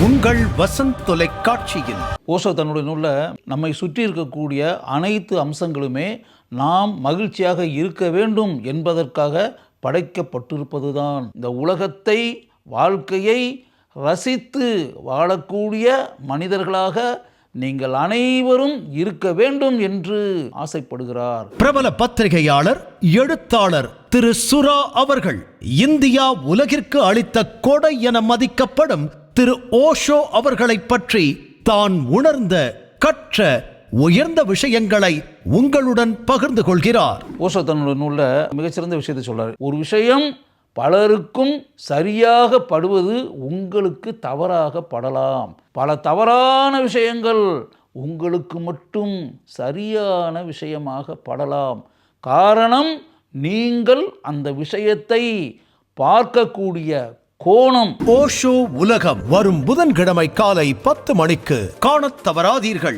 உங்கள் வசந்த் தொலைக்காட்சியில் ஓஷோ தன்னுடைய நூலில் நம்மை சுற்றி இருக்கக்கூடிய அனைத்து அம்சங்களுமே நாம் மகிழ்ச்சியாக இருக்க வேண்டும் என்பதற்காக படைக்கப்பட்டிருப்பதுதான். இந்த உலகத்தை, வாழ்க்கையை ரசித்து வாழக்கூடிய மனிதர்களாக நீங்கள் அனைவரும் இருக்க வேண்டும் என்று ஆசைப்படுகிறார். பிரபல பத்திரிகையாளர், எழுத்தாளர் திரு சுரா அவர்கள் இந்தியா உலகிற்கு அளித்த கொடை என மதிக்கப்படும் திரு ஓஷோ அவர்களை பற்றி தான் உணர்ந்த, கற்ற உயர்ந்த விஷயங்களை உங்களுடன் பகிர்ந்து கொள்கிறார். ஓஷோ தன்னுடைய நூலில் மிகச்சிறந்த விஷயத்தை சொல்றார். ஒரு விஷயம் பலருக்கும் சரியாக படுவது உங்களுக்கு தவறாக படலாம். பல தவறான விஷயங்கள் உங்களுக்கு மட்டும் சரியான விஷயமாக படலாம். காரணம், நீங்கள் அந்த விஷயத்தை பார்க்கக்கூடிய கோணம். ஓஷோ உலகம் வரும் புதன்கிழமை காலை 10 மணிக்கு காணத் தவறாதீர்கள்.